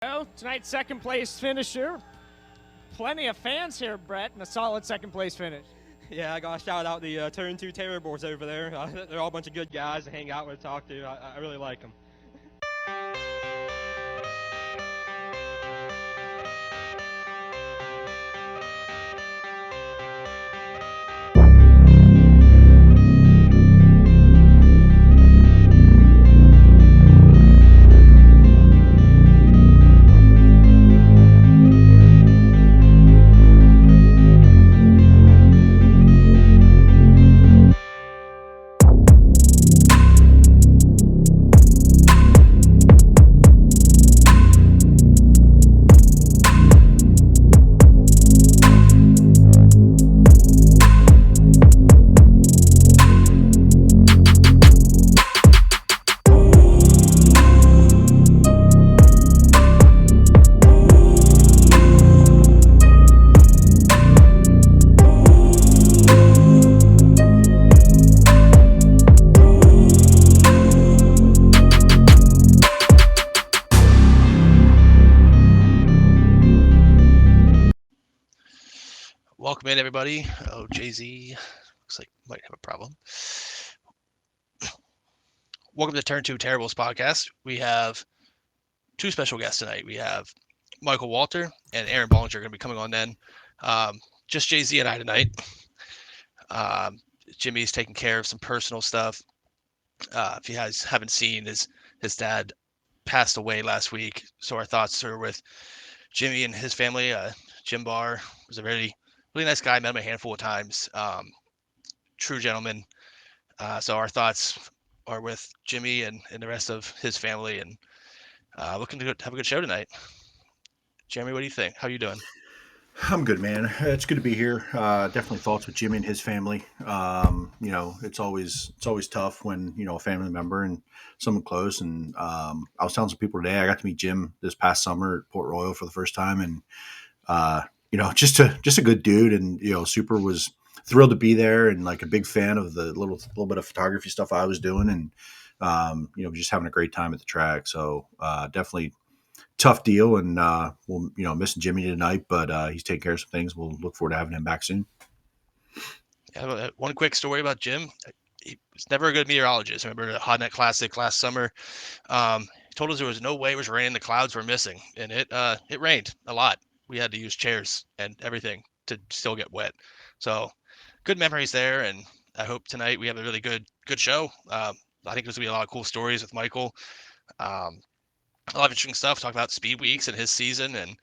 Well, tonight's second place finisher. Plenty of fans here, Brett, and a solid second place finish. Yeah, I got to shout out the Turn 2 Terror Boys over there. They're all a bunch of good guys to hang out with, talk to. I really like them. Welcome in, everybody. Oh, Jay-Z looks like might have a problem. Welcome to Turn 2 Terribles podcast. We have two special guests tonight. We have Michael Walter and Aaron Bollinger going to be coming on then. Just Jay-Z and I tonight. Jimmy's taking care of some personal stuff. If you guys haven't seen, his dad passed away last week. So our thoughts are with Jimmy and his family. Jim Barr was a really nice guy. Met him a handful of times. True gentleman. So our thoughts are with Jimmy and the rest of his family, and looking to have a good show tonight. Jeremy, what do you think? How you doing? I'm good, man. It's good to be here. Definitely thoughts with Jimmy and his family. It's always tough when a family member and someone close. And I was telling some people today, I got to meet Jim this past summer at Port Royal for the first time, and just a good dude, and Super was thrilled to be there, and like a big fan of the little bit of photography stuff I was doing, and just having a great time at the track. So definitely tough deal, and we'll missing Jimmy tonight, but he's taking care of some things. We'll look forward to having him back soon. Yeah, one quick story about Jim. He was never a good meteorologist. I remember the Hot Net Classic last summer. He told us there was no way it was raining. The clouds were missing, and it rained a lot. We had to use chairs and everything to still get wet. So good memories there, and I hope tonight we have a really good show. I think there's gonna be a lot of cool stories with Michael. A lot of interesting stuff. Talk about Speed Weeks and his season and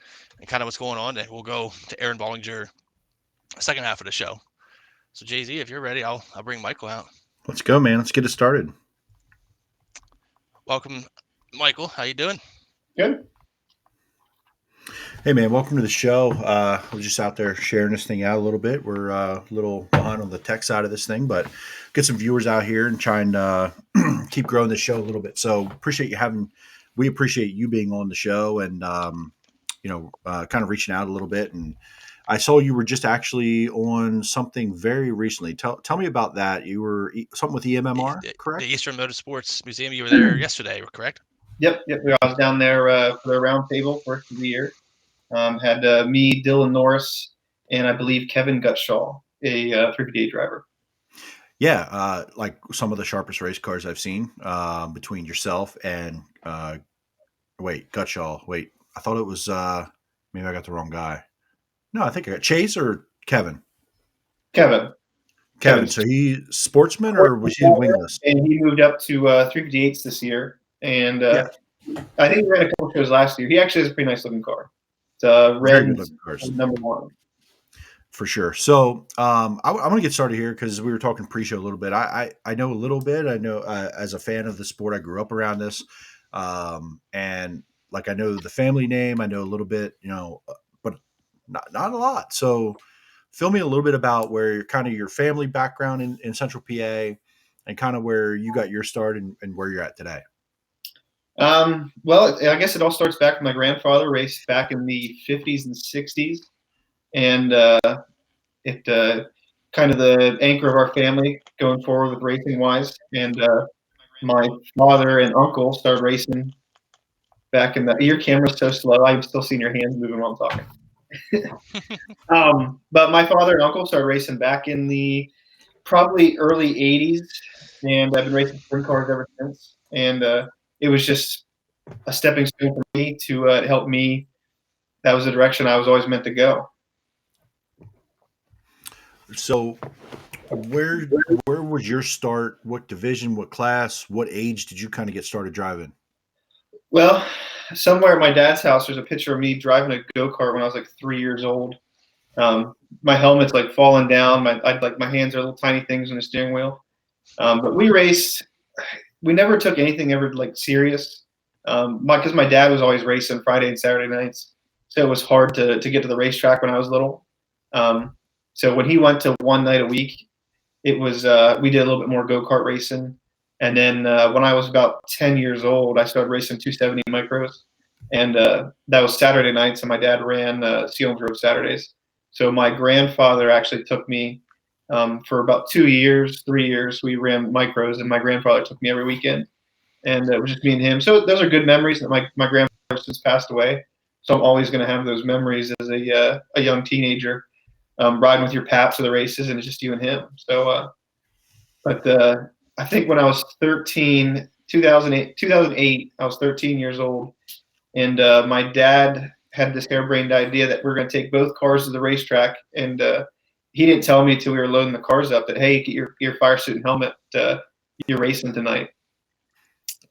kind of what's going on. And we'll go to Aaron Bollinger second half of the show. So Jay-Z, if you're ready, I'll bring Michael out. Let's go, man. Let's get it started. Welcome, Michael. How you doing? Good. Hey, man, welcome to the show. We're just out there sharing this thing out a little bit. We're a little behind on the tech side of this thing, but get some viewers out here and try and keep growing the show a little bit. So we appreciate you being on the show and, kind of reaching out a little bit. And I saw you were just actually on something very recently. Tell me about that. You were something with EMMR, correct? The Eastern Motorsports Museum. You were there yesterday, correct? Yep. I was down there for the round table first of the year. Had me, Dylan Norris, and I believe Kevin Gutshaw, a 358 driver. Yeah, like some of the sharpest race cars I've seen between yourself and Gutshaw. Wait, I thought it was maybe I got the wrong guy. No, I think I got Chase or Kevin. Kevin. So he sportsman or was he wingless? And he moved up to 358s this year, and I think he ran a couple shows last year. He actually has a pretty nice looking car. It's red number one. For sure. So I want to get started here because we were talking pre-show a little bit. I know a little bit. I know as a fan of the sport, I grew up around this. And like I know the family name, I know a little bit, but not a lot. So fill me a little bit about where kind of your family background in Central PA and kind of where you got your start and where you're at today. Well, I guess it all starts back with my grandfather raced back in the 50s and 60s. And it kind of the anchor of our family going forward with racing wise. And my father and uncle started racing back in the your camera's so slow. I'm still seeing your hands moving while I'm talking. But my father and uncle started racing back in the probably early 80s, and I've been racing sprint cars ever since. And it was just a stepping stone for me to help me. That was the direction I was always meant to go. So, where was your start? What division? What class? What age did you kind of get started driving? Well, somewhere at my dad's house, there's a picture of me driving a go-kart when I was like 3 years old. My helmet's like falling down. My hands are little tiny things on the steering wheel. But we raced. We never took anything ever like serious. Because my dad was always racing Friday and Saturday nights, so it was hard to get to the racetrack when I was little. So when he went to one night a week, it was we did a little bit more go-kart racing. And then when I was about 10 years old, I started racing 270 micros, and that was Saturday nights. And my dad ran Selinsgrove Saturdays. So my grandfather actually took me for about 2 years, 3 years. We ran micros, and my grandfather took me every weekend, and it was just me and him. So those are good memories. That my grandfather since passed away, so I'm always going to have those memories as a young teenager, riding with your paps to the races, and it's just you and him. So, but I think when I was 13, 2008, I was 13 years old, and my dad had this harebrained idea that we're going to take both cars to the racetrack, and he didn't tell me till we were loading the cars up that, hey, get your fire suit and helmet, you're racing tonight.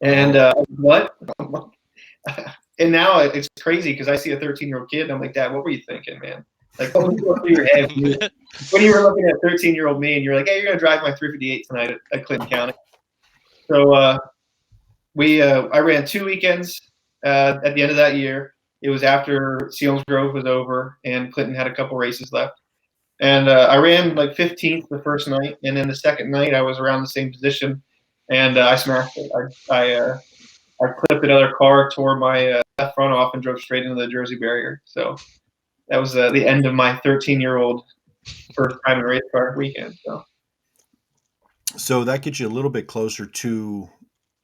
And what? And now it's crazy because I see a 13-year-old kid and I'm like, Dad, what were you thinking, man? Like, what was going through your head when you were looking at 13-year-old me and you're like, hey, you're going to drive my 358 tonight at Clinton County. So I ran 2 weekends at the end of that year. It was after Selinsgrove was over and Clinton had a couple races left. And I ran like 15th the first night, and then the second night I was around the same position, and I smashed it. I clipped another car, tore my left front off, and drove straight into the Jersey barrier. So that was the end of my 13-year-old first time in a race car weekend. So that gets you a little bit closer to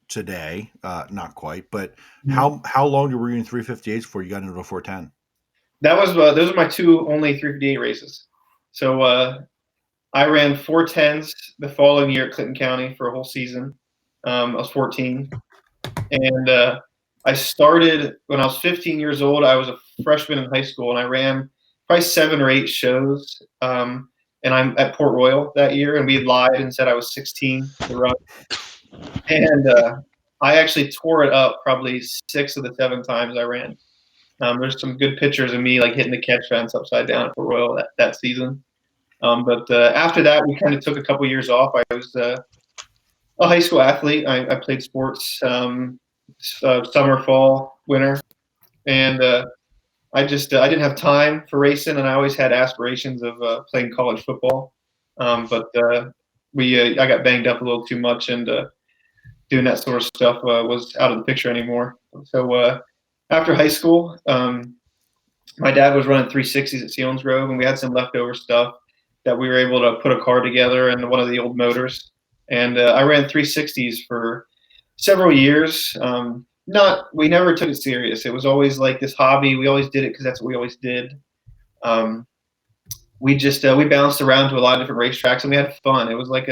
today, not quite, but how long were you in 358s before you got into a 410? That was those are my two only 358 races. So I ran 410s the following year at Clinton County for a whole season. I was 14, and I started when I was 15 years old. I was a freshman in high school, and I ran probably 7 or 8 shows. And I'm at Port Royal that year, and we lied and said I was 16 to run. And I actually tore it up probably 6 of the 7 times I ran. There's some good pictures of me like hitting the catch fence upside down at Port Royal that season. But after that, we kind of took a couple years off. I was a high school athlete. I played sports summer, fall, winter, and I didn't have time for racing, and I always had aspirations of playing college football. But I got banged up a little too much, and doing that sort of stuff was out of the picture anymore. So after high school, my dad was running 360s at Selinsgrove, and we had some leftover stuff that we were able to put a car together and one of the old motors. And I ran 360s for several years. We never took it serious. It was always like this hobby. We always did it because that's what we always did. We bounced around to a lot of different racetracks, and we had fun. It was like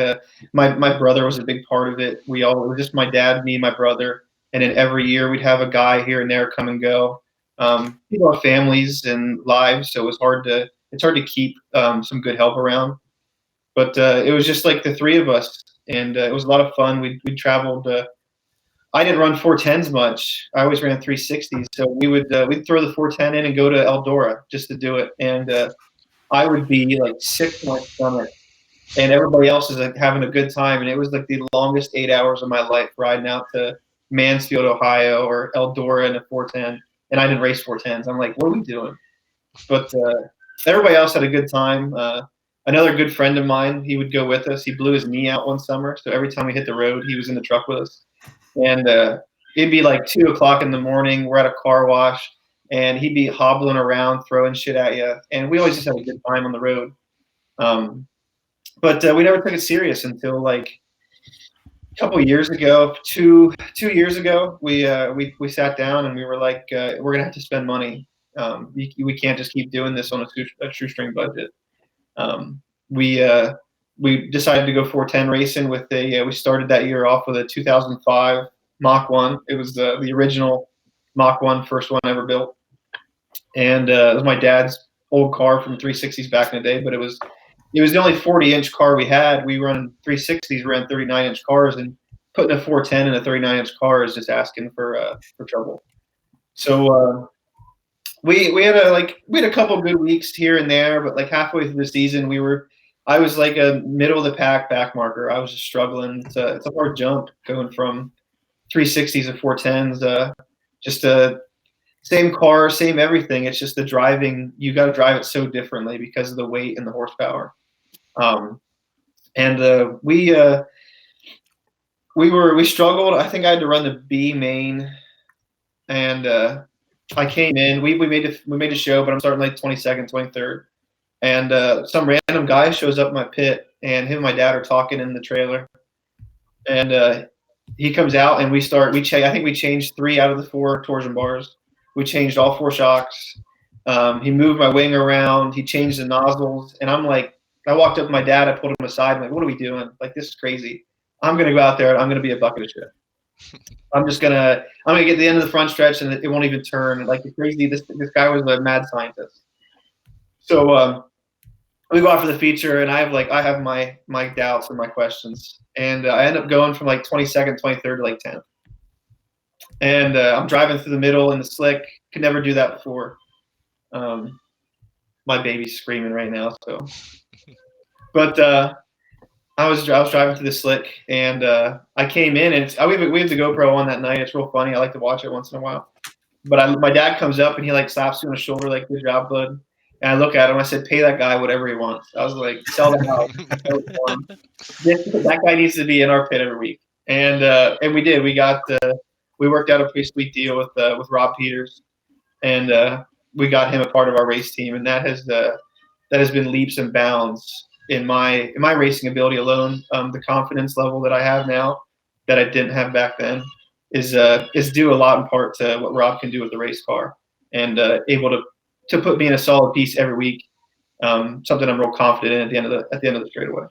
my brother was a big part of it. It was just my dad, me, my brother, and then every year we'd have a guy here and there come and go. People have families and lives, so it's hard to keep some good help around. But it was just like the 3 of us, and it was a lot of fun. We traveled. I didn't run 410s much. I always ran 360s, so we'd throw the 410 in and go to Eldora just to do it. And I would be like sick to my stomach, and everybody else is like having a good time. And it was like the longest 8 hours of my life riding out to Mansfield, Ohio, or Eldora in a 410. And I didn't race 410s. I'm like, what are we doing? But everybody else had a good time. Another good friend of mine, he would go with us. He blew his knee out one summer, so every time we hit the road, he was in the truck with us. And it'd be like 2 o'clock in the morning. We're at a car wash, and he'd be hobbling around, throwing shit at you. And we always just had a good time on the road. But we never took it serious until like couple of years ago, two years ago, we sat down and we were like, we're gonna have to spend money. We can't just keep doing this on a shoestring budget. Um, we we decided to go 410 racing with we started that year off with a 2005 Mach 1. It was the original Mach 1, first one I ever built, and it was my dad's old car from 360s back in the day, but it was the only 40-inch car we had. We run 360s, ran 39-inch cars, and putting a 410 in a 39-inch car is just asking for trouble. So we had a couple of good weeks here and there, but like halfway through the season, I was like a middle of the pack back marker. I was just struggling. It's a hard jump going from 360s to 410s. Just a same car, same everything. It's just the driving. You got to drive it so differently because of the weight and the horsepower. We struggled. I think I had to run the B main, and I came in. We made a show, but I'm starting like 22nd, 23rd, and some random guy shows up in my pit, and him and my dad are talking in the trailer, and he comes out, and I think we changed 3 out of the 4 torsion bars. We changed all 4 shocks. He moved my wing around. He changed the nozzles, and I'm like, I walked up to my dad. I pulled him aside. I'm like, what are we doing? Like, this is crazy. I'm gonna go out there and I'm gonna be a bucket of shit. I'm gonna get to the end of the front stretch and it won't even turn. Like, it's crazy. This guy was a mad scientist. So we go out for the feature, and I have my doubts and my questions, and I end up going from like 22nd, 23rd to like 10th. And I'm driving through the middle in the slick. Could never do that before. My baby's screaming right now. So, but I was driving through the slick, and I came in, and we have the GoPro on that night. It's real funny. I like to watch it once in a while. But my dad comes up, and he like slaps me on the shoulder, like, good job, bud. And I look at him. I said, pay that guy whatever he wants. I was like, sell the house. That guy needs to be in our pit every week. And we did. We worked out a pretty sweet deal with Rob Peters, and we got him a part of our race team, and that has been leaps and bounds in my racing ability alone. The confidence level that I have now that I didn't have back then is due a lot in part to what Rob can do with the race car, and able to put me in a solid piece every week. Something I'm real confident in at the end of the straightaway.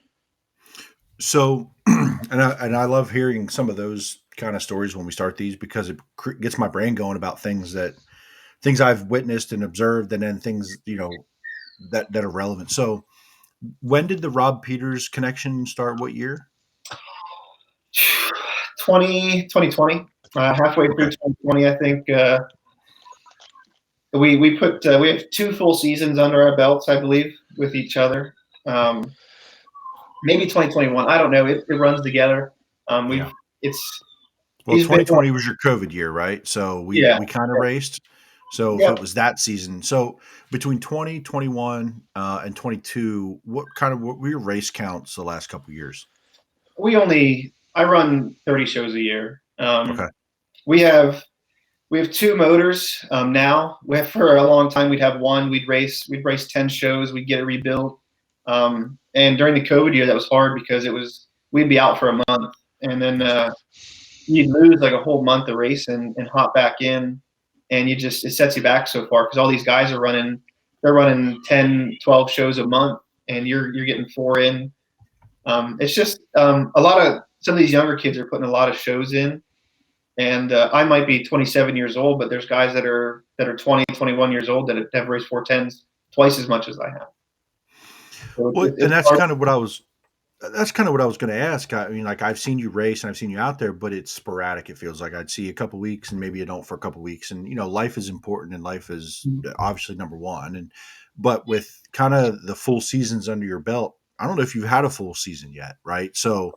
So, and I love hearing some of those kind of stories when we start these, because it gets my brain going about things I've witnessed and observed, and then things, that are relevant. So, when did the Rob Peters connection start? What year? 2020. Halfway through 2020, I think. We have 2 full seasons under our belts, I believe, with each other. Maybe 2021. I don't know. It runs together. It's. Well, 2020 was your COVID year, right? So we kind of raced. So if it was that season, so between 2021 and 22, what were your race counts the last couple of years? I run 30 shows a year. Okay. We have 2 motors now. For a long time we'd have one. We'd race 10 shows. We'd get it rebuilt. And during the COVID year, that was hard because we'd be out for a month, and then you'd lose like a whole month of racing and hop back in. And it sets you back so far because all these guys they're running 10, 12 shows a month, and you're getting 4 in. It's just some of these younger kids are putting a lot of shows in, and I might be 27 years old, but there's guys that are 20, 21 years old that have raced 410s twice as much as I have. So and that's kind of what I was going to ask. I mean, like, I've seen you race and I've seen you out there, but it's sporadic. It feels like I'd see you a couple weeks and maybe you don't for a couple weeks. And, life is important, and life is obviously number one. But with kind of the full seasons under your belt, I don't know if you've had a full season yet, right? So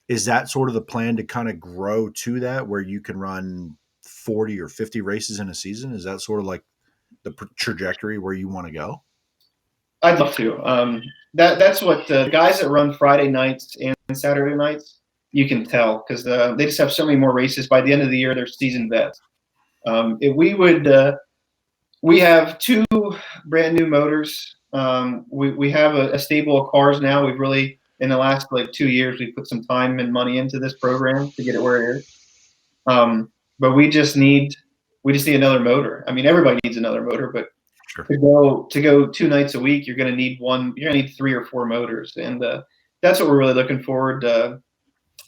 is that sort of the plan to kind of grow to that, where you can run 40 or 50 races in a season? Is that sort of like the trajectory where you want to go? I'd love to. That's what the guys that run Friday nights and Saturday nights, you can tell, because they just have so many more races. By the end of the year, they're seasoned vets. We have 2 brand new motors. We have a stable of cars now. We've really in the last like 2 years, we put some time and money into this program to get it where it is. But we just need another motor. I mean, everybody needs another motor, but Sure. to go 2 nights a week, you're going to need 3 or 4 motors, and that's what we're really looking forward.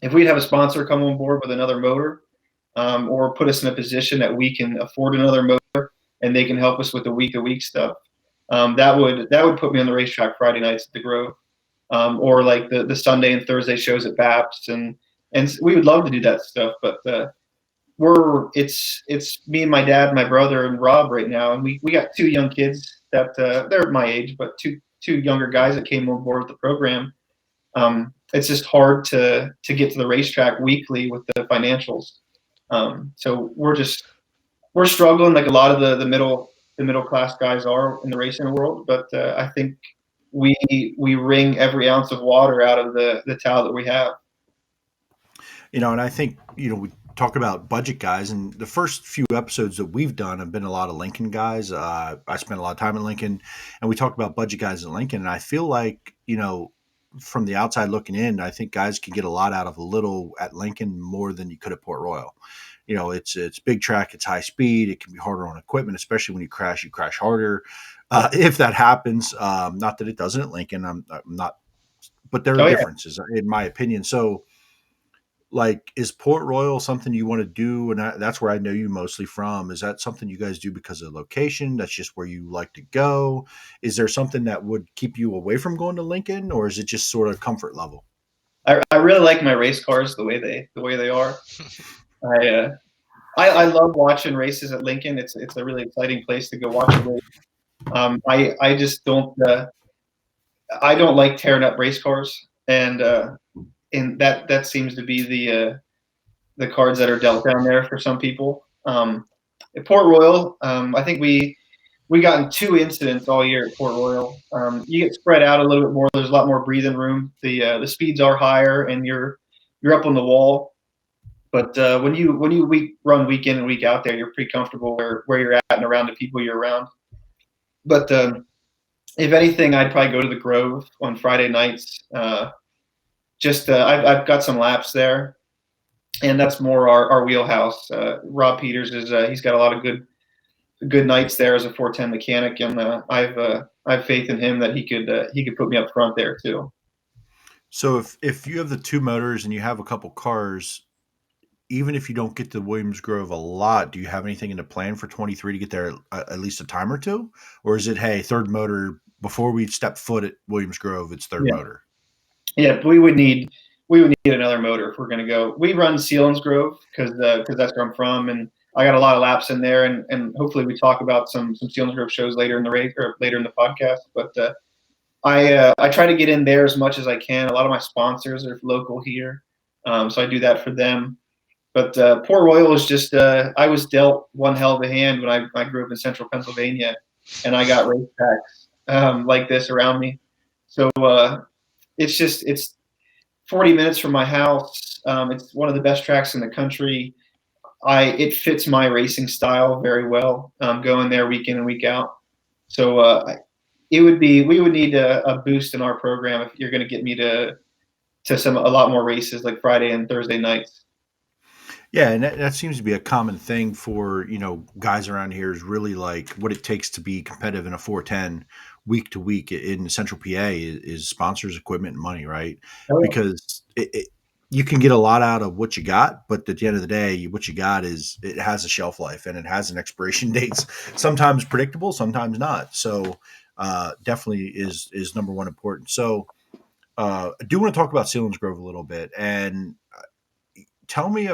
If we'd have a sponsor come on board with another motor, or put us in a position that we can afford another motor, and they can help us with the week-to-week stuff, that would put me on the racetrack Friday nights at the Grove, or like the Sunday and Thursday shows at BAPS, and we would love to do that stuff, but it's me and my dad, my brother, and Rob right now, and we got 2 young kids that they're my age, but two younger guys that came on board with the program. It's just hard to get to the racetrack weekly with the financials. So we're struggling like a lot of the middle class guys are in the racing world, but I think we wring every ounce of water out of the towel that we have. And I think, we talk about budget guys, and the first few episodes that we've done have been a lot of Lincoln guys. I spent a lot of time in Lincoln, and we talked about budget guys in Lincoln. And I feel like, from the outside looking in, I think guys can get a lot out of a little at Lincoln more than you could at Port Royal. It's big track, it's high speed, it can be harder on equipment, especially when you crash harder. If that happens, not that it doesn't at Lincoln, I'm not, but there are differences in my opinion. So, like, is Port Royal something you want to do? And that's where I know you mostly from. Is that something you guys do because of location? That's just where you like to go? Is there something that would keep you away from going to Lincoln, or is it just sort of comfort level? I really like my race cars the way they are. I love watching races at Lincoln. It's a really exciting place to go watch a race. I just don't I don't like tearing up race cars, and that seems to be the cards that are dealt down there for some people. At Port Royal, I think we got in 2 incidents all year at Port Royal. You get spread out a little bit more. There's a lot more breathing room. The speeds are higher, and you're up on the wall. But when you run week in and week out there, you're pretty comfortable where you're at and around the people you're around. But if anything, I'd probably go to the Grove on Friday nights. I've got some laps there, and that's more our wheelhouse. Rob Peters he's got a lot of good nights there as a 410 mechanic, and I have faith in him that he could put me up front there too. So if you have the 2 motors and you have a couple cars, even if you don't get to Williams-Grove a lot, do you have anything in the plan for 23 to get there at least a time or 2? Or is it, hey, 3rd motor, before we step foot at Williams-Grove, it's 3rd motor? Yeah, we would need another motor if we're going to go. We run Selinsgrove because that's where I'm from, and I got a lot of laps in there, and hopefully we talk about some Selinsgrove shows later in the race or later in the podcast. But I try to get in there as much as I can. A lot of my sponsors are local here, so I do that for them. But Port Royal is just I was dealt one hell of a hand when I grew up in central Pennsylvania, and I got racetracks like this around me. So it's 40 minutes from my house. It's one of the best tracks in the country. It fits my racing style very well. Going there week in and week out. So we would need a boost in our program if you're going to get me to a lot more races like Friday and Thursday nights. Yeah, and that seems to be a common thing for, guys around here, is really like what it takes to be competitive in a 410 week to week in Central PA is sponsors, equipment, and money, right? Oh, yeah. Because you can get a lot out of what you got, but at the end of the day, what you got it has a shelf life and it has an expiration dates, sometimes predictable, sometimes not. So definitely is number one important. So I do want to talk about Selinsgrove a little bit, and tell me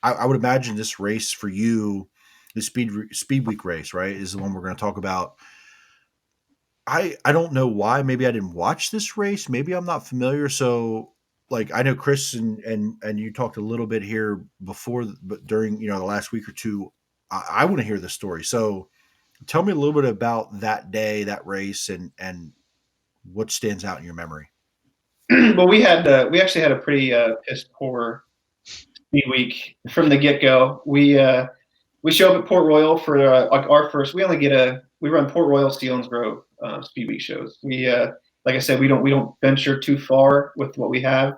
I would imagine this race for you, the Speed Week race, right, is the one we're going to talk about. I don't know why. Maybe I didn't watch this race. Maybe I'm not familiar. So, I know Chris and you talked a little bit here before, but during the last week or two, I want to hear the story. So, tell me a little bit about that day, that race, and what stands out in your memory. Well, we actually had a pretty piss poor Speed Week from the get-go. We show up at Port Royal for our first. We run Port Royal Selinsgrove Speed Week shows. We like I said, we don't venture too far with what we have,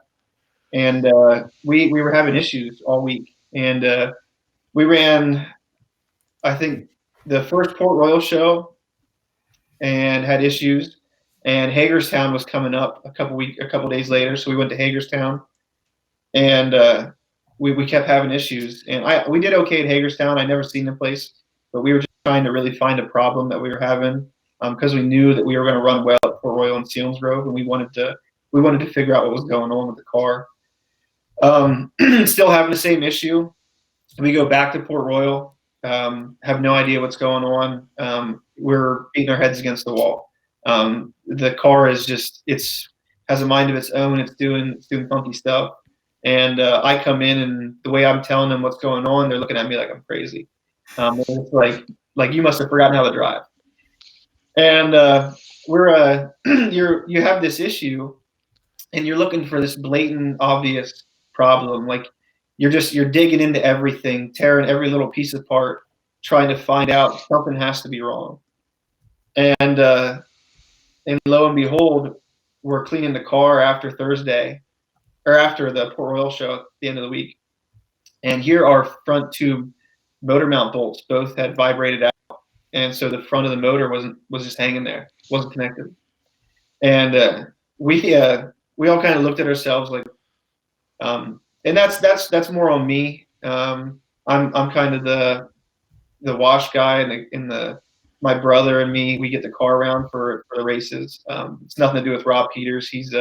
and we were having issues all week, and we ran, I think, the first Port Royal show and had issues, and Hagerstown was coming up a couple days later, so we went to Hagerstown, and we kept having issues, and we did okay at Hagerstown. I never seen the place, but we were just trying to really find a problem that we were having, because we knew that we were going to run well at Port Royal and Selinsgrove, and we wanted to figure out what was going on with the car. Still having the same issue. We go back to Port Royal, have no idea what's going on. We're beating our heads against the wall. The car is has a mind of its own. It's doing funky stuff. And I come in, and the way I'm telling them what's going on, they're looking at me like I'm crazy. It's like you must have forgotten how to drive. And you have this issue, and you're looking for this blatant, obvious problem. Like you're digging into everything, tearing every little piece apart, trying to find out something has to be wrong. And lo and behold, we're cleaning the car after Thursday, or after the Port Royal show at the end of the week. And here our front tube motor mount bolts both had vibrated out. And so the front of the motor was just hanging there, wasn't connected. And we all kind of looked at ourselves like, and that's more on me. I'm kind of the wash guy, and my brother and me, we get the car around for the races. It's nothing to do with Rob Peters. He's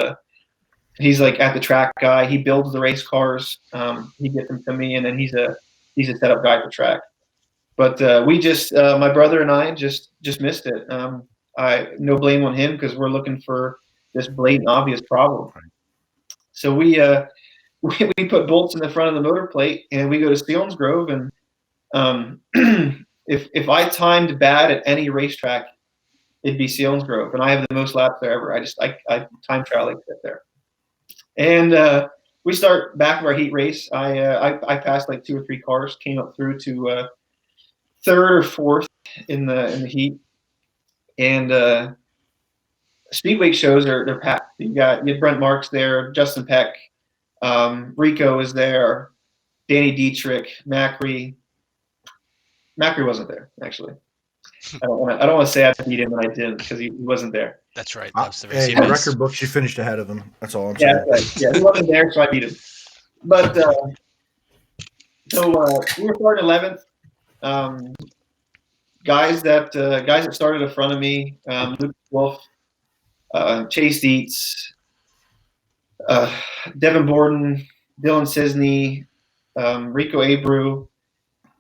like at the track guy. He builds the race cars. He gets them to me, and then he's a setup guy for track. But we my brother and I just missed it. No blame on him, because we're looking for this blatant, obvious problem. So we put bolts in the front of the motor plate, and we go to Selinsgrove, and if I timed bad at any racetrack, it'd be Selinsgrove, and I have the most laps there ever. I time trial like that there. And we start back of our heat race. I passed like 2 or 3 cars, came up through to 3rd or 4th in the heat. And Speedway shows they're packed. You had Brent Marks there, Justin Peck, Rico is there, Danny Dietrich, Macri. Macri wasn't there, actually. I don't want to say I beat him, and I didn't, because he wasn't there. That's right. That's the Hey, the record books, you finished ahead of him. That's all I'm saying. Right. Yeah, he wasn't there, so I beat him. But so we were starting 11th. Guys that started in front of me: Luke Wolf, Chase Dietz, Devin Borden, Dylan Cisney, Rico Abreu,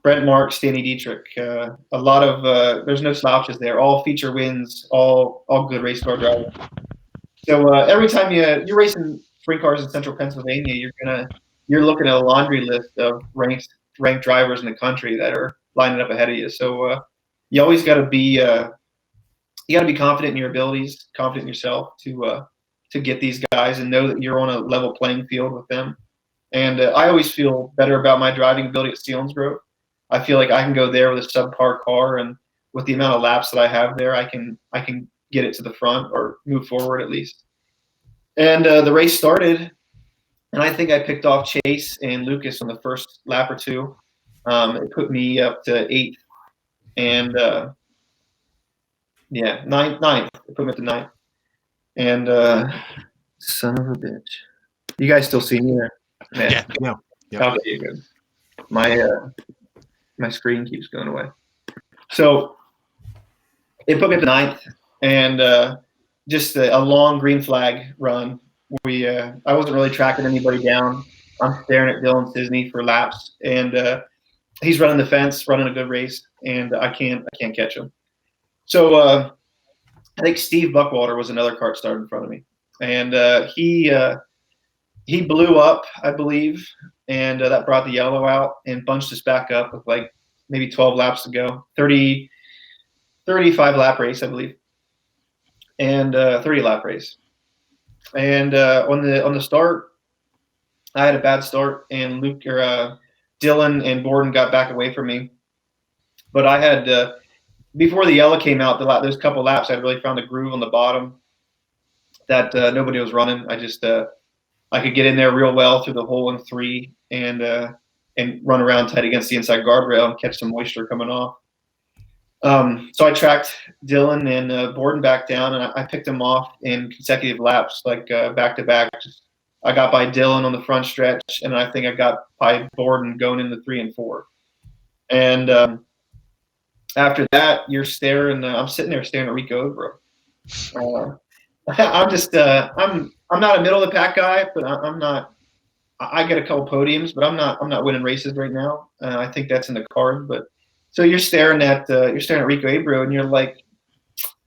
Brent Marks, Danny Dietrich. A lot of there's no slouches there. All feature wins. All good race car drivers. So every time you're racing sprint cars in Central Pennsylvania, you're looking at a laundry list of ranked drivers in the country that are lining up ahead of you. So you always got to be confident in your abilities, confident in yourself to get these guys, and know that you're on a level playing field with them. And I always feel better about my driving ability at Selinsgrove. I feel like I can go there with a subpar car, and with the amount of laps that I have there, I can get it to the front or move forward at least. And the race started, and I think I picked off Chase and Lucas on the first lap or two. It put me up to 8th, and ninth. It put me up to 9th. And son of a bitch, you guys still see me there? Man. Yeah. Okay, you're good. My screen keeps going away. So it put me up to 9th, and just a long green flag run. I wasn't really tracking anybody down. I'm staring at Dylan Cisney for laps, and he's running the fence, running a good race, and I can't catch him. So I think Steve Buckwalter was another kart starter in front of me, and he blew up, I believe, and that brought the yellow out and bunched us back up with like maybe 12 laps to go. 35 lap race, I believe, and 30 lap race. And on the start, I had a bad start, and Dylan and Borden got back away from me. But I had before the yellow came out, those couple laps, I really found a groove on the bottom. that nobody was running. I just I could get in there real well through the hole in 3 and run around tight against the inside guardrail and catch some moisture coming off. So I tracked Dylan and Borden back down, and I picked him off in consecutive laps, like back to back. I got by Dylan on the front stretch, and I think I got by Borden going into 3 and 4. And after that, you're staring. I'm sitting there staring at Rico Odbro. I'm just I'm not a middle of the pack guy, but I'm not. I get a couple podiums, but I'm not winning races right now. I think that's in the card. But so you're staring at Rico Abro, and you're like,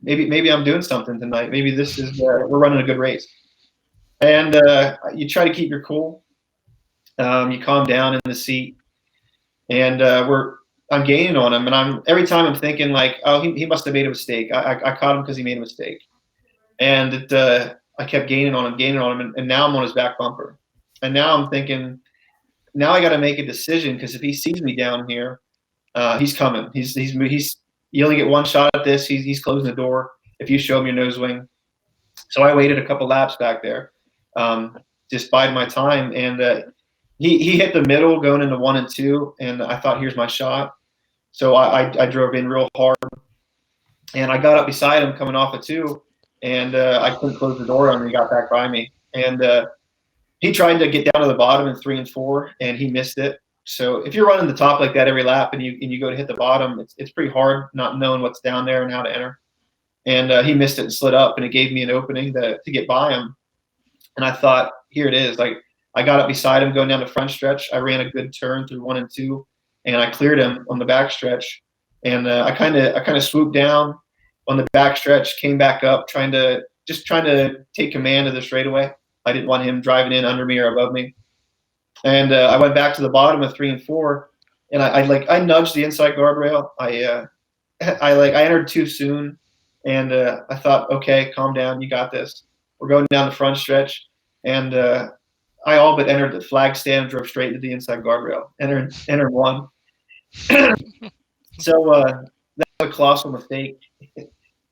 maybe I'm doing something tonight. Maybe this is we're running a good race. And you try to keep your cool. You calm down in the seat, and I'm gaining on him, and every time I'm thinking like, oh, he must have made a mistake. I caught him because he made a mistake, and I kept gaining on him, and now I'm on his back bumper, and now I'm thinking, now I got to make a decision, because if he sees me down here, he's coming. He's you only get one shot at this. He's closing the door if you show him your nose wing. So I waited a couple laps back there, just biding my time, and he hit the middle going into 1 and 2, and I thought, here's my shot. So I drove in real hard, and I got up beside him coming off a 2, and I couldn't close the door on him. He got back by me, and he tried to get down to the bottom in 3 and 4, and he missed it. So if you're running the top like that every lap, and you go to hit the bottom, it's pretty hard not knowing what's down there and how to enter. And he missed it and slid up, and it gave me an opening to get by him. And I thought, here it is. Like, I got up beside him going down the front stretch. I ran a good turn through 1 and 2, and I cleared him on the back stretch. And I kind of swooped down on the back stretch, came back up, trying to take command of the straightaway. I didn't want him driving in under me or above me. And I went back to the bottom of 3 and 4, and I nudged the inside guardrail. I entered too soon, and I thought, okay, calm down, you got this. We're going down the front stretch, and I all but entered the flag stand, drove straight into the inside guardrail, entered 1. So that was a colossal mistake.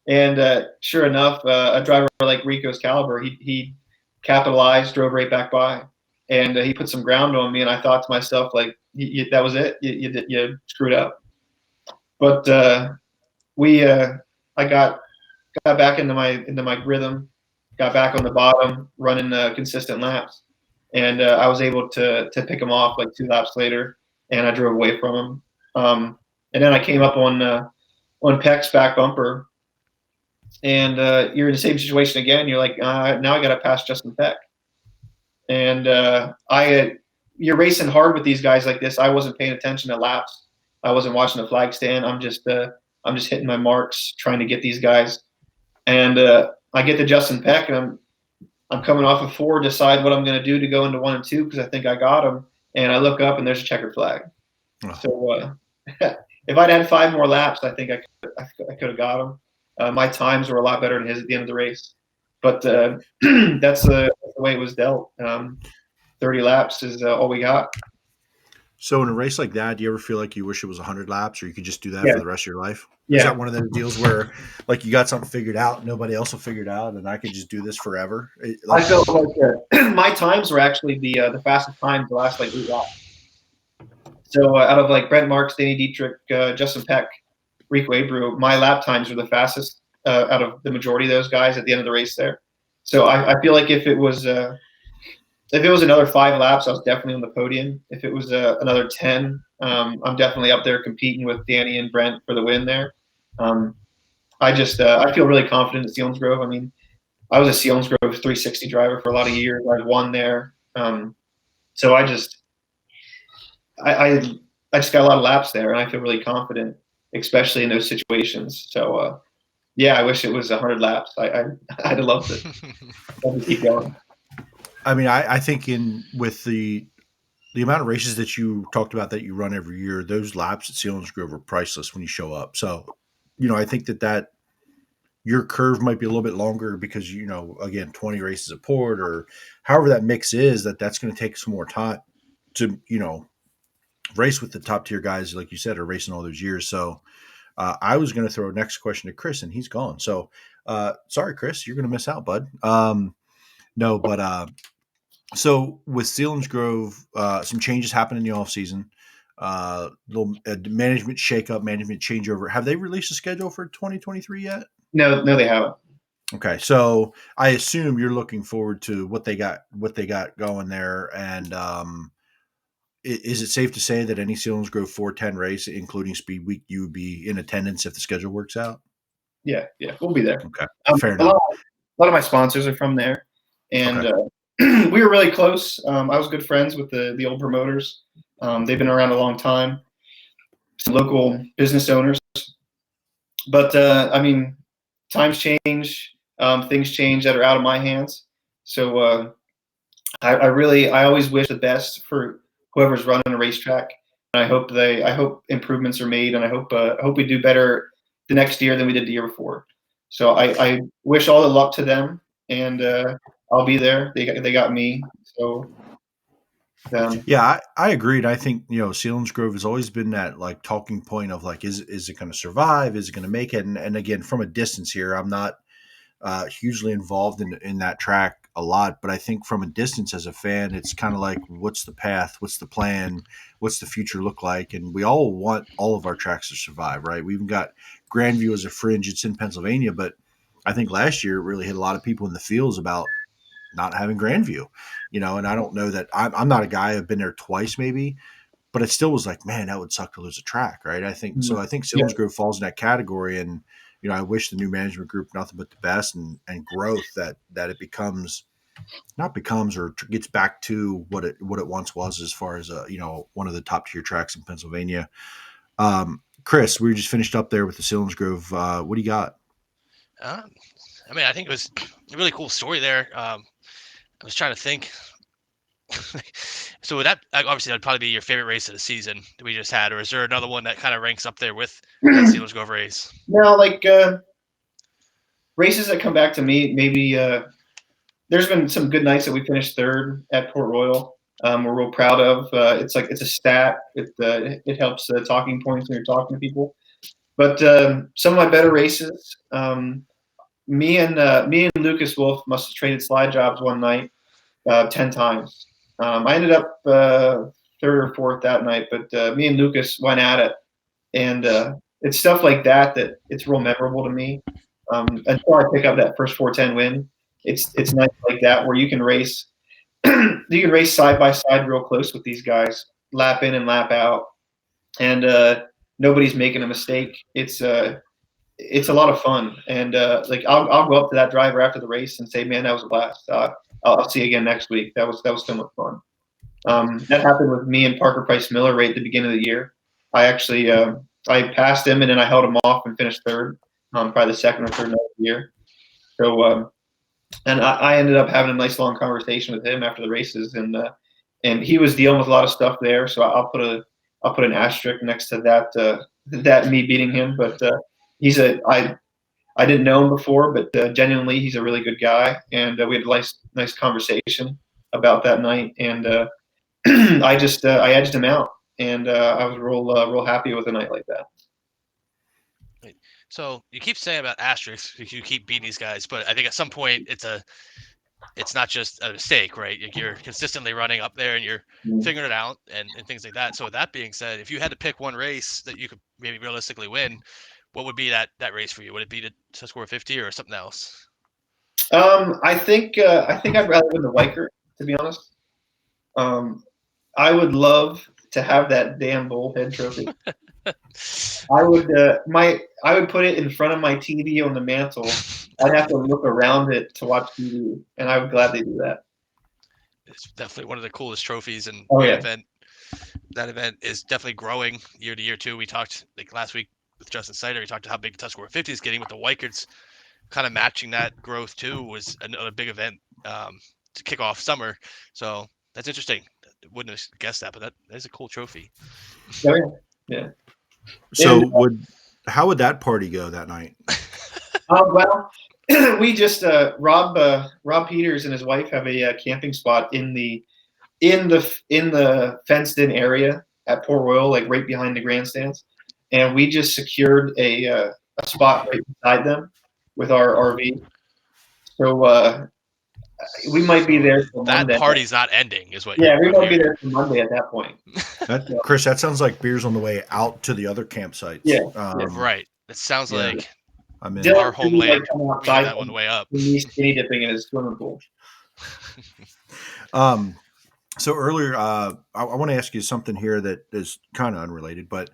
And sure enough, a driver like Rico's caliber, he capitalized, drove right back by, and he put some ground on me. And I thought to myself, like, that was it. You screwed up. But I got back into my rhythm, got back on the bottom, running consistent laps, and I was able to pick him off like 2 laps later, and I drove away from him. And then I came up on Peck's back bumper, and you're in the same situation again. You're like, now I got to pass Justin Peck, and you're racing hard with these guys like this. I wasn't paying attention to laps. I wasn't watching the flag stand. I'm just hitting my marks, trying to get these guys. And I get to Justin Peck, and I'm coming off of 4, decide what I'm going to do to go into 1 and 2, because I think I got him. And I look up, and there's a checkered flag. Oh. So if I'd had 5 more laps, I think I could have got him. My times were a lot better than his at the end of the race. But that's the way it was dealt. 30 laps is all we got. So in a race like that, do you ever feel like you wish it was 100 laps, or you could just do that for the rest of your life? Yeah. Is that one of those deals where, like, you got something figured out, nobody else will figure it out, and I could just do this forever? I felt like my times were actually the fastest times the last 8 laps. So out of like Brent Marks, Danny Dietrich, Justin Peck, Rico Abreu, my lap times were the fastest out of the majority of those guys at the end of the race there. So I feel like if it was another 5 laps, I was definitely on the podium. If it was another 10, I'm definitely up there competing with Danny and Brent for the win there. I feel really confident at Selinsgrove. I mean, I was a Selinsgrove 360 driver for a lot of years. I've won there. So I just got a lot of laps there, and I feel really confident, especially in those situations. So, yeah, I wish it was 100 laps. I'd have loved it. Love to keep going. I mean, I think with the amount of races that you talked about that you run every year, those laps at Selinsgrove are priceless when you show up. So, I think that your curve might be a little bit longer because, again, 20 races at Port, or however that mix is, that's going to take some more time to, race with the top tier guys, like you said, are racing all those years. So I was going to throw a next question to Chris, and he's gone. So Sorry, Chris, you're going to miss out, bud. No, but so with Selinsgrove, some changes happened in the off season. Little management shakeup, management changeover. Have they released a schedule for 2023 yet? No, they haven't. Okay, so I assume you're looking forward to what they got going there. And is it safe to say that any Selinsgrove 410 race, including Speed Week, you would be in attendance if the schedule works out? Yeah, we'll be there. Okay, fair A enough. lot of my sponsors are from there, and Okay. we were really close. I was good friends with the old promoters. They've been around a long time. Some local business owners, but I mean, times change. Things change that are out of my hands. So I always wish the best for whoever's running a racetrack. And I hope improvements are made, and I hope we do better the next year than we did the year before. So I wish all the luck to them, and I'll be there. They got me. So yeah, I agreed. I think Selinsgrove has always been that like talking point of like, is it going to survive? Is it going to make it? And again, from a distance here, I'm not hugely involved in that track a lot, but I think from a distance as a fan, it's kind of like, what's the path? What's the plan? What's the future look like? And we all want all of our tracks to survive, right? We even got Grandview as a fringe. It's in Pennsylvania, but I think last year it really hit a lot of people in the fields about not having Grandview, and I don't know that I'm not a guy. I've been there twice maybe, but it still was like, man, that would suck to lose a track, right? I think so. I think Selinsgrove falls in that category, and I wish the new management group nothing but the best and growth that it gets back to what it once was as far as one of the top tier tracks in Pennsylvania. Chris, we just finished up there with the Selinsgrove. What do you got? I mean, I think it was a really cool story there. I was trying to think. So that obviously that'd probably be your favorite race of the season that we just had, or is there another one that kind of ranks up there with that Selinsgrove race? No, like races that come back to me, maybe there's been some good nights that we finished third at Port Royal. We're real proud of. It's a stat. It helps talking points when you're talking to people. But some of my better races, me and Lucas Wolf must have traded slide jobs one night 10 times. I ended up third or fourth that night, but me and Lucas went at it, and it's stuff like that it's real memorable to me. Until I pick up that first 410 win, it's nice like that where you can race side by side real close with these guys, lap in and lap out, and nobody's making a mistake. It's a lot of fun, and like I'll go up to that driver after the race and say, "Man, that was a blast. I'll see you again next week. That was so much fun." That happened with me and Parker Price Miller right at the beginning of the year. I actually I passed him and then I held him off and finished third, probably the second or third night of the year. So and I ended up having a nice long conversation with him after the races, and he was dealing with a lot of stuff there. So I'll put an asterisk next to that me beating him, but I didn't know him before, but genuinely he's a really good guy, and we had a nice conversation about that night, and I edged him out, and I was real happy with a night like that. So you keep saying about asterisks, you keep beating these guys, but I think at some point it's not just a mistake, right? You're consistently running up there and you're figuring it out and things like that. So with that being said, if you had to pick one race that you could maybe realistically win, what would be that race for you? Would it be to score 50 or something else? I think I'd rather win the Weicker, to be honest. I would love to have that damn bullhead trophy. I would put it in front of my TV on the mantle. I'd have to look around it to watch TV, and I would gladly do that. It's definitely one of the coolest trophies, and yeah. That event is definitely growing year to year too. We talked like last week with Justin Sider. We talked about how big Tuscarora 50 is getting with the Weikerts, kind of matching that growth too. Was another big event to kick off summer. So that's interesting. Wouldn't have guessed that, but that is a cool trophy. Oh, yeah. So how would that party go that night? Well, we just Rob Peters and his wife have a camping spot in the fenced in area at Port Royal, like right behind the grandstands, and we just secured a spot right beside them. with our RV. So we might be there till That Monday. party's not ending, is what. Yeah, we I'm might be hearing. there till Monday at that point. Chris, that sounds like beers on the way out to the other campsites. Yeah, Right. It sounds yeah. like I'm in. Dylan our should be, like, homeland. coming We have outside that on the way up. and me skinny dipping in his swimming pool. So earlier, I want to ask you something here that is kind of unrelated, but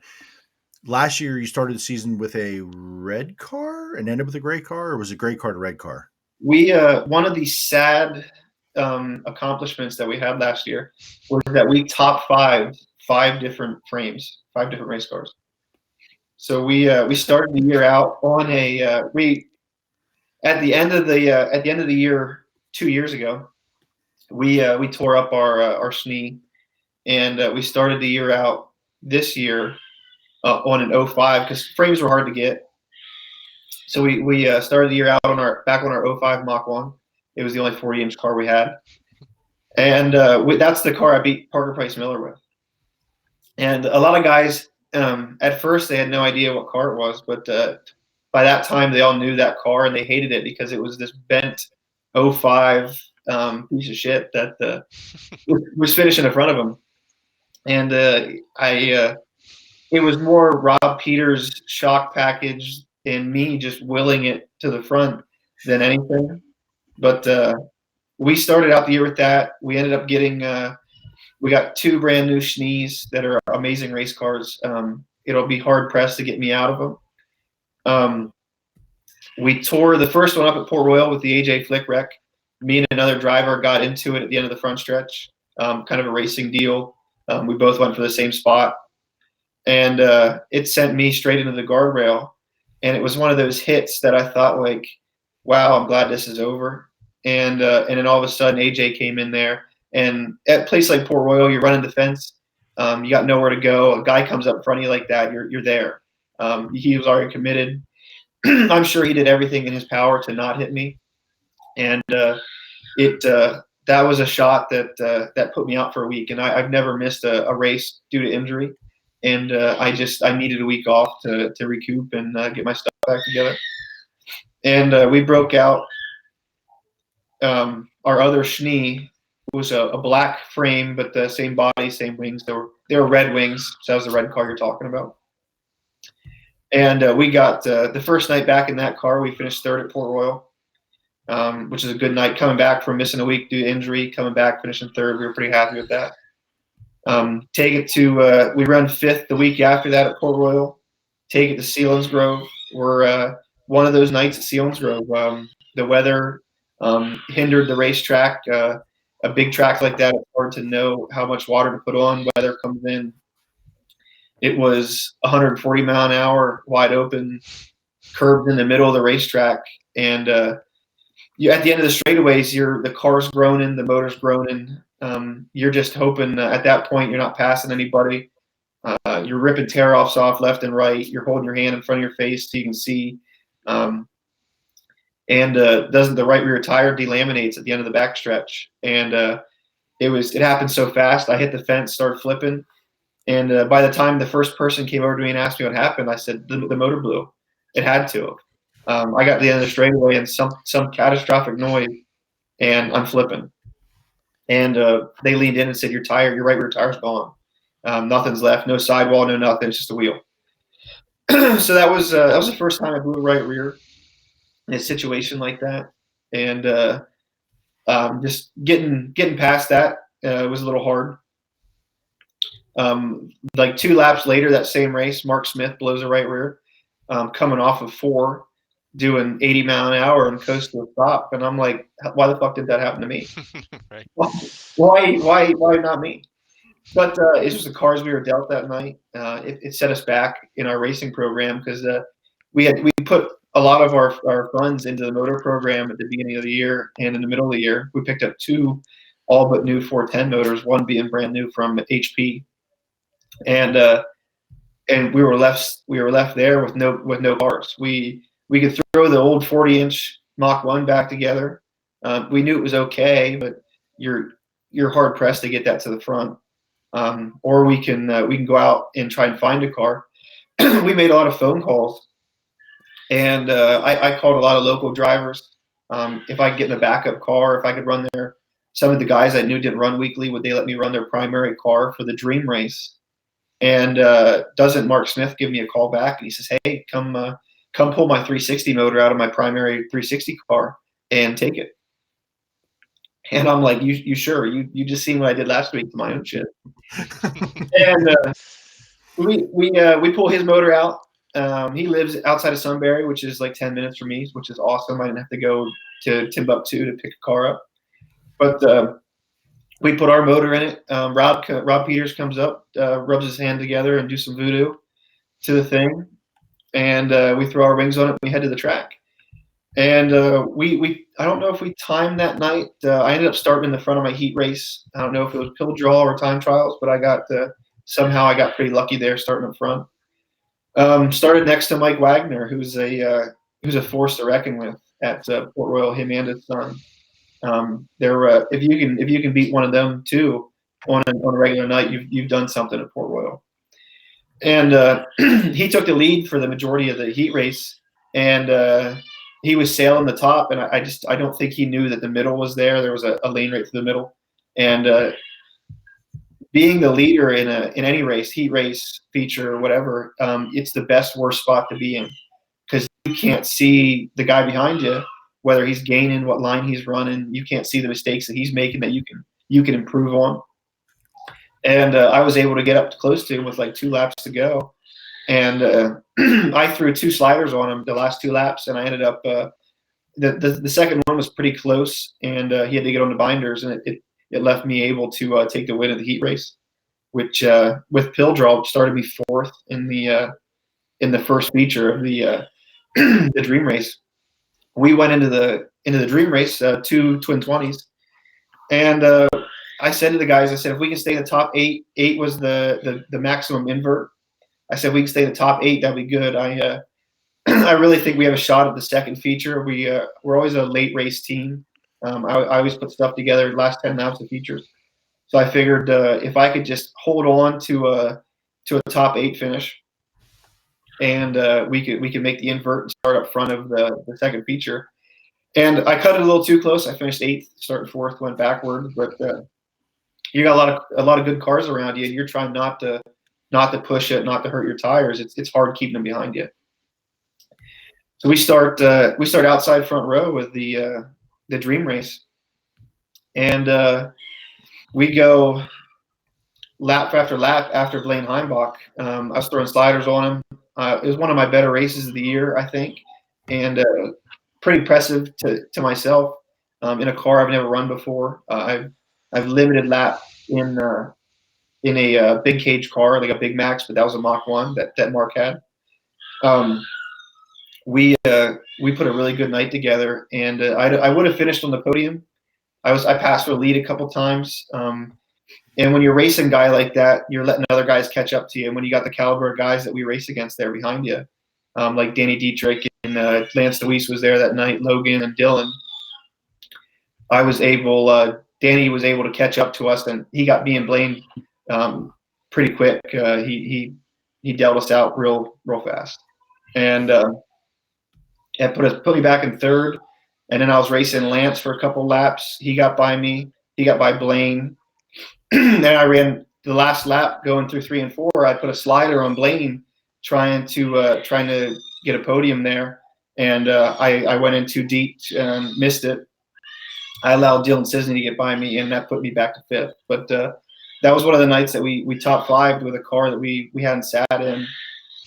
last year you started the season with a red car and ended with a gray car, or was it gray car to red car? We one of the sad accomplishments that we had last year was that we top five different frames, 5 different race cars. So we started the year out on a we at the end of the year 2 years ago, we tore up our SNE, and we started the year out this year on an 05 because frames were hard to get. So we started the year out on our 05 Mach 1. It was the only 40-inch car we had, and that's the car I beat Parker Price Miller with. And a lot of guys at first they had no idea what car it was, but by that time they all knew that car and they hated it because it was this bent 05 piece of shit that was finishing in front of them. And it was more Rob Peters' shock package and me just willing it to the front than anything. But we started out the year with that. We ended up getting we got 2 brand new SNEs that are amazing race cars. It'll be hard pressed to get me out of them. We tore the first one up at Port Royal with the AJ Flick wreck. Me and another driver got into it at the end of the front stretch, kind of a racing deal. We both went for the same spot, and it sent me straight into the guardrail. And it was one of those hits that I thought, like, wow, I'm glad this is over. And then all of a sudden, AJ came in there. And at a place like Port Royal, you're running the fence. You got nowhere to go. A guy comes up in front of you like that, you're there. He was already committed. I'm sure he did everything in his power to not hit me. And that was a shot that put me out for a week. And I've never missed a race due to injury. And I needed a week off to recoup and get my stuff back together. And we broke out our other SNE. Was a black frame, but the same body, same wings. They were red wings, so that was the red car you're talking about. And we got the first night back in that car. We finished 3rd at Port Royal, which is a good night. Coming back from missing a week due to injury, coming back, finishing 3rd, we were pretty happy with that. Take it to we run 5th the week after that at Port Royal. Take it to Selinsgrove. We're one of those nights at Selinsgrove. The weather hindered the racetrack. A big track like that, it's hard to know how much water to put on. Weather comes in. It was 140 mile an hour, wide open, curved in the middle of the racetrack. And you at the end of the straightaways, the car's groaning, the motor's groaning. You're just hoping at that point you're not passing anybody. You're ripping tear-offs off left and right. You're holding your hand in front of your face so you can see. And doesn't the right rear tire delaminates at the end of the backstretch. And it happened so fast. I hit the fence, started flipping. And by the time the first person came over to me and asked me what happened, I said, the motor blew. It had to have. I got to the end of the straightaway and some catastrophic noise, and I'm flipping. And they leaned in and said, your right rear tire's gone. Nothing's left, no sidewall, no nothing. It's just a wheel. So that was the first time I blew a right rear in a situation like that. And just getting past that was a little hard. Like 2 laps later, that same race, Mark Smith blows a right rear, coming off of 4, doing 80 mile an hour and coast to a stop. And I'm like, why the fuck did that happen to me? Right. Why not me? But it's just the cars we were dealt that night. It set us back in our racing program because we put a lot of our funds into the motor program at the beginning of the year, and in the middle of the year, we picked up 2 all but new 410 motors, one being brand new from HP, and we were left there with no cars. We could throw the old 40-inch Mach 1 back together. We knew it was okay, but you're hard pressed to get that to the front. Or we can go out and try and find a car. We made a lot of phone calls. And I called a lot of local drivers. If I could get in a backup car, if I could run there. Some of the guys I knew didn't run weekly. Would they let me run their primary car for the dream race? And doesn't Mark Smith give me a call back? And he says, hey, come pull my 360 motor out of my primary 360 car and take it. And I'm like, you sure? You just seen what I did last week to my own shit. And we pull his motor out. He lives outside of Sunbury, which is like 10 minutes from me, which is awesome. I didn't have to go to Timbuktu to pick a car up. But we put our motor in it. Rob Peters comes up, rubs his hand together and do some voodoo to the thing. And we throw our wings on it. We head to the track. And I don't know if we timed that night. I ended up starting in the front of my heat race. I don't know if it was pill draw or time trials, but somehow I got pretty lucky there starting up front. Started next to Mike Wagner, who's a force to reckon with at Port Royal. Him and his son. If you can beat one of them too on a regular night, you've done something at Port Royal. And he took the lead for the majority of the heat race, and he was sailing the top. And I don't think he knew that the middle was there. There was a lane right through the middle, and being the leader in any race, heat race, feature, or whatever, it's the best worst spot to be in, because you can't see the guy behind you, whether he's gaining, what line he's running. You can't see the mistakes that he's making that you can improve on. And I was able to get up close to him with like 2 laps to go, and I threw 2 sliders on him the last 2 laps, and I ended up the second one was pretty close, and he had to get on the binders, and it left me able to take the win of the heat race, which with pill draw started me 4th in the first feature of the the dream race. We went into the dream race, 2 twin 20s, and I said to the guys, I said, if we can stay in the top 8 was the maximum invert. I said, if we can stay in the top 8, that'd be good. I really think we have a shot at the second feature. We're always a late race team. I always put stuff together last 10 laps of features. So I figured if I could just hold on to a top 8 finish, and we could make the invert and start up front of the second feature. And I cut it a little too close. I finished 8th, started 4th, went backward. But you got a lot of good cars around you, and you're trying not to push it, not to hurt your tires. It's hard keeping them behind you. So we start outside front row with the dream race, and we go lap after lap after Blaine Heimbach. I was throwing sliders on him. It was one of my better races of the year, I think, and pretty impressive to myself in a car I've never run before. I've limited lap in a big cage car, like a Big Max, but that was a Mach 1 that Mark had. We put a really good night together, and I would have finished on the podium. I passed for the lead a couple times. And when you're racing a guy like that, you're letting other guys catch up to you. And when you got the caliber of guys that we race against there behind you, like Danny Dietrich and Lance DeWeese was there that night, Logan and Dylan, Danny was able to catch up to us, and he got me and Blaine pretty quick. He dealt us out real fast, and it put me back in 3rd. And then I was racing Lance for a couple laps. He got by me. He got by Blaine. Then I ran the last lap going through 3 and 4. I put a slider on Blaine, trying to get a podium there, and I went in too deep and missed it. I allowed Dylan Cisney to get by me, and that put me back to 5th. But that was one of the nights that we top 5'd with a car that we hadn't sat in,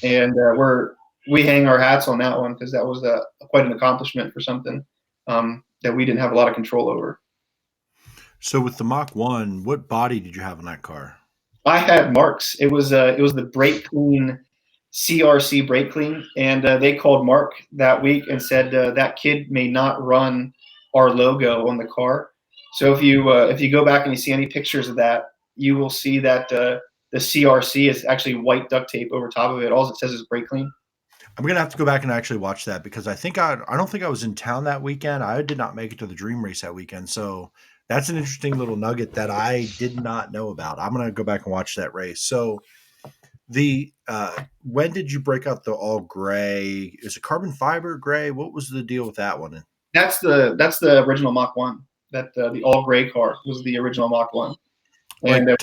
and we hang our hats on that one, because that was quite an accomplishment for something that we didn't have a lot of control over. So with the Mach 1, what body did you have on that car? I had Mark's. It was the brake clean, CRC brake clean, and they called Mark that week and said that kid may not run our logo on the car. So if you go back and you see any pictures of that, you will see that the CRC is actually white duct tape over top of it. All it says is brake clean. I'm gonna have to go back and actually watch that, because I don't think I was in town that weekend. I did not make it to the Dream Race that weekend, so that's an interesting little nugget that I did not know about. I'm gonna go back and watch that race. So the when did you break out the all gray? Is it carbon fiber gray? What was the deal with that one? That's the original Mach 1. That the all gray car was the original Mach 1. Like And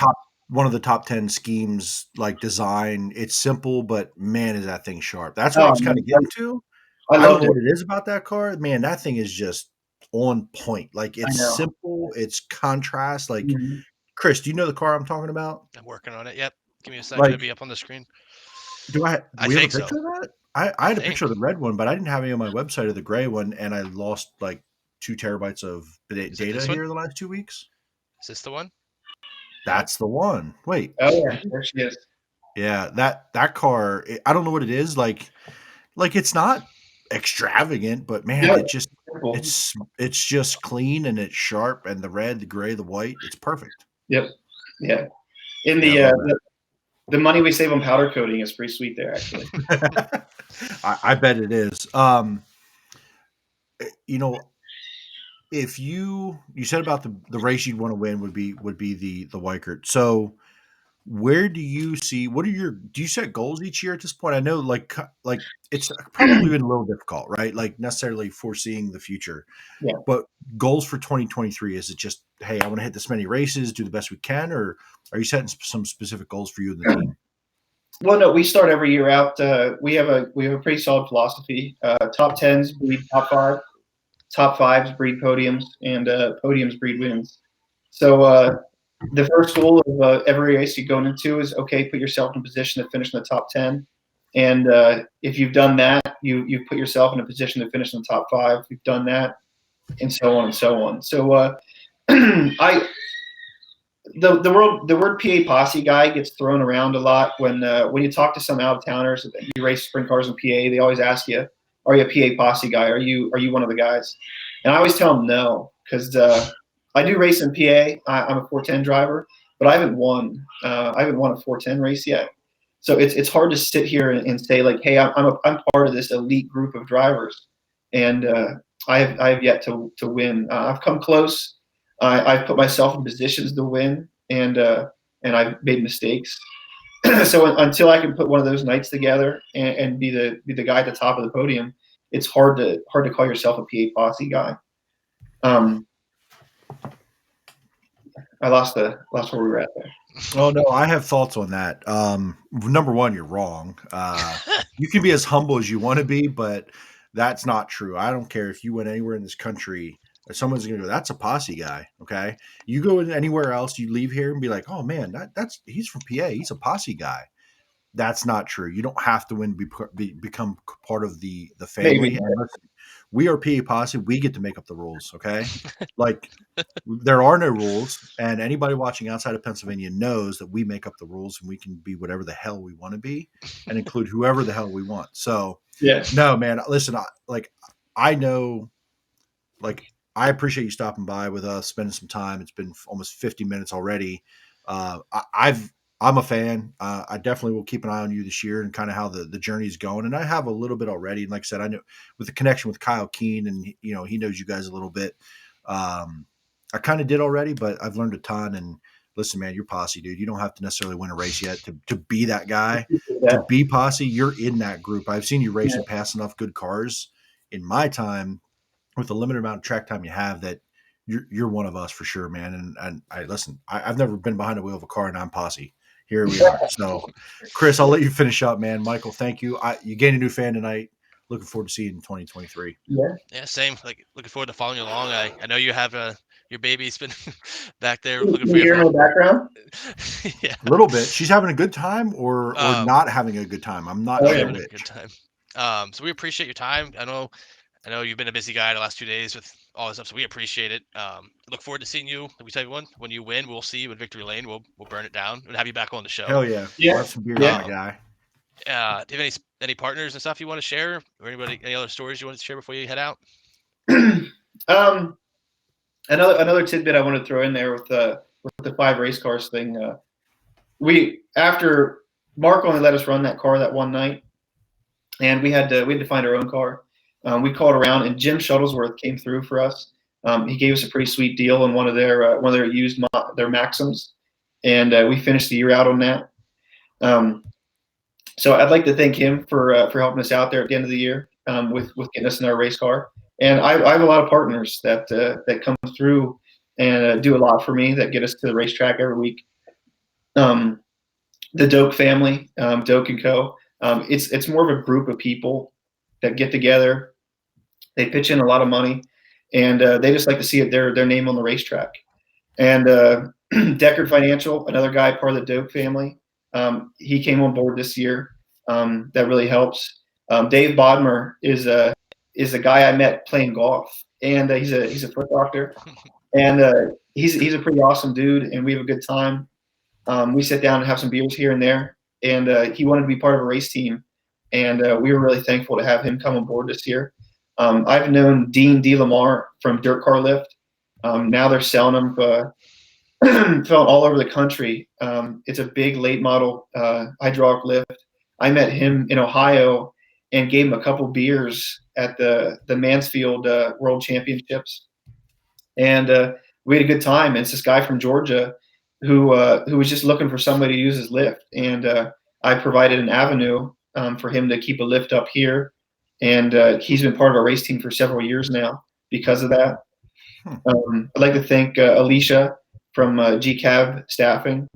one of the top 10 schemes, like design. It's simple, but man, is that thing sharp. That's what I oh, was kind of getting to. I I don't loved know it. what it is about that car. Man, that thing is just on point. Like I it's know. simple, it's contrast. Like Mhm. Chris, do you know the car I'm talking about? I'm working on it. Yep. Give me a second. Like, It'll be up on the screen. do I we have a think so. picture of that? I had a think. picture of the red one, but I didn't have any on my website of the gray one, and I lost like 2 terabytes of Is it data this one? here in the last 2 weeks. Is this the one? That's the one. Wait. Oh yeah, there she is. Yeah, that car, I don't know what it is. Like it's not extravagant, but man, Yeah, it just simple. it's just clean and it's sharp, and the red, the gray, the white, it's perfect. Yep. Yeah. In Yeah, I the love the money we save on powder coating is pretty sweet there, actually. that. I bet it is. You know, if you said about the race you'd want to win would be the Weikert. So where do you see, what are your, do you set goals each year at this point? I know like it's probably been a little difficult, right? Like necessarily foreseeing the future. Yeah. But goals for 2023, is it just, hey, I want to hit this many races, do the best we can, or are you setting some specific goals for you and the team? Well, no, we start every year out. We have a pretty solid philosophy. Top tens breed top five, top fives breed podiums, and podiums breed wins. So the first goal of every race you're going into is, okay, put yourself in a position to finish in the top 10. And if you've done that, you've put yourself in a position to finish in the top 5. You've done that, and so on and so on. So the word PA posse guy gets thrown around a lot when you talk to some out of towners. You race sprint cars in PA, they always ask you, "Are you a PA posse guy? Are you one of the guys?" And I always tell them no, because I do race in PA. I'm a 410 driver, but I haven't won. I haven't won a 410 race yet. So it's hard to sit here and say like, "Hey, I'm part of this elite group of drivers," and I have yet to win. I've come close. I've put myself in positions to win, and I've made mistakes. So until I can put one of those nights together and be the guy at the top of the podium, it's hard to call yourself a PA posse guy. I lost where we were at there. Oh no, I have thoughts on that. Number one, you're wrong. You can be as humble as you want to be, but that's not true. I don't care if you went anywhere in this country, someone's gonna go, "That's a posse guy." Okay, you go anywhere else, you leave here and be like, "Oh man, that's he's from PA. He's a posse guy." That's not true. You don't have to win become part of the family. Maybe. And listen, we are PA posse. We get to make up the rules. Okay, like there are no rules, and anybody watching outside of Pennsylvania knows that we make up the rules, and we can be whatever the hell we want to be, and include whoever the hell we want. So, Yeah. no, man. Listen, I know, like I appreciate you stopping by with us, spending some time. It's been almost 50 minutes already. I'm a fan. I definitely will keep an eye on you this year and kind of how the journey is going. And I have a little bit already. And like I said, I know with the connection with Kyle Keene, and he knows you guys a little bit. I kind of did already, but I've learned a ton. And listen, man, you're posse, dude. You don't have to necessarily win a race yet to be that guy. Yeah. To be posse, you're in that group. I've seen you race and pass enough good cars in my time with the limited amount of track time you have that you're one of us for sure, man. And I listen, I've never been behind the wheel of a car, and I'm posse. Here we are. So, Chris, I'll let you finish up, man. Michael, thank you. You gained a new fan tonight. Looking forward to seeing you in 2023. Yeah, same. Like looking forward to following you along. I know you have your baby's been back there looking for you hear in the background? Yeah, A little bit. She's having a good time or not having a good time. I'm not sure having which. a good time. So we appreciate your time. I know you've been a busy guy the last 2 days with all this stuff, so we appreciate it. Look forward to seeing you. Let me tell you when you win, we'll see you at Victory Lane. We'll burn it down and have you back on the show. Hell yeah. Yeah. We'll have some beer, my guy. Do you have any partners and stuff you want to share, or any other stories you want to share before you head out? Another tidbit I want to throw in there with the 5 race cars thing. After Mark only let us run that car that one night, and we had to find our own car. We called around, and Jim Shuttlesworth came through for us. He gave us a pretty sweet deal on one of their used their Maxims, and we finished the year out on that. So I'd like to thank him for helping us out there at the end of the year with getting us in our race car. And I have a lot of partners that come through and do a lot for me, that get us to the racetrack every week. The Doak family, Doak and Co. It's more of a group of people that get together. They pitch in a lot of money, and they just like to see their name on the racetrack. And Deckard Financial, another guy part of the Doak family, he came on board this year. That really helps. Dave Bodmer is a guy I met playing golf, and he's a foot doctor, and he's a pretty awesome dude, and we have a good time. We sit down and have some beers here and there, and he wanted to be part of a race team, and we were really thankful to have him come on board this year. I've known Dean DeLamar from Dirt Car Lift. Now they're selling them felt all over the country. It's a big late model hydraulic lift. I met him in Ohio and gave him a couple beers at the Mansfield World Championships, and we had a good time. And it's this guy from Georgia who was just looking for somebody to use his lift, and I provided an avenue for him to keep a lift up here, and he's been part of our race team for several years now because of that. I'd like to thank Alicia from GCAB Staffing.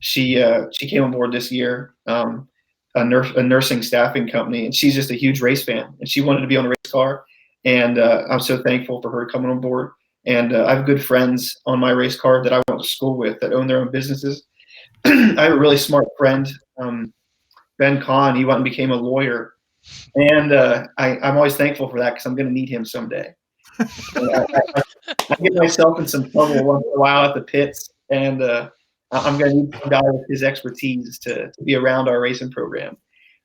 She came on board this year, a nursing staffing company, and she's just a huge race fan, and she wanted to be on the race car, and I'm so thankful for her coming on board. And I have good friends on my race car that I went to school with that own their own businesses. I have a really smart friend, Ben Kahn. He went and became a lawyer, and I'm always thankful for that because I'm going to need him someday. I get myself in some trouble once in a while at the pits, and I'm going to need some guy with his expertise to be around our racing program.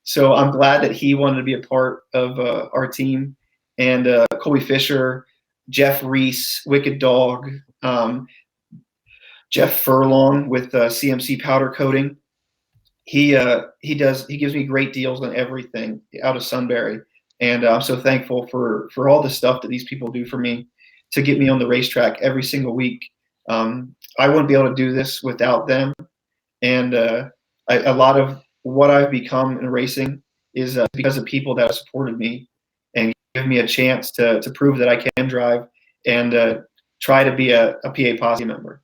So I'm glad that he wanted to be a part of our team, and Colby Fisher, Jeff Reese, Wicked Dog, Jeff Furlong with CMC Powder Coating. He gives me great deals on everything out of Sunbury, and I'm so thankful for all the stuff that these people do for me to get me on the racetrack every single week. I wouldn't be able to do this without them, and a lot of what I've become in racing is because of people that have supported me and give me a chance to prove that I can drive and try to be a PA Posse member.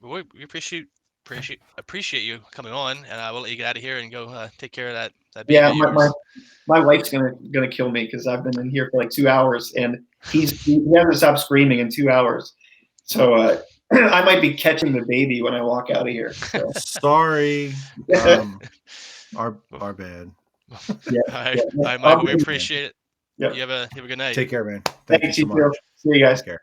We appreciate you coming on, and I will let you get out of here and go take care of that baby. Yeah, my wife's gonna kill me because I've been in here for like 2 hours, and he hasn't stopped screaming in 2 hours. So I might be catching the baby when I walk out of here. So. Sorry, our bad. Yeah, All right, Michael, we appreciate it. Yep. You have a good night. Take care, man. Thank you so much. See you guys. Take care.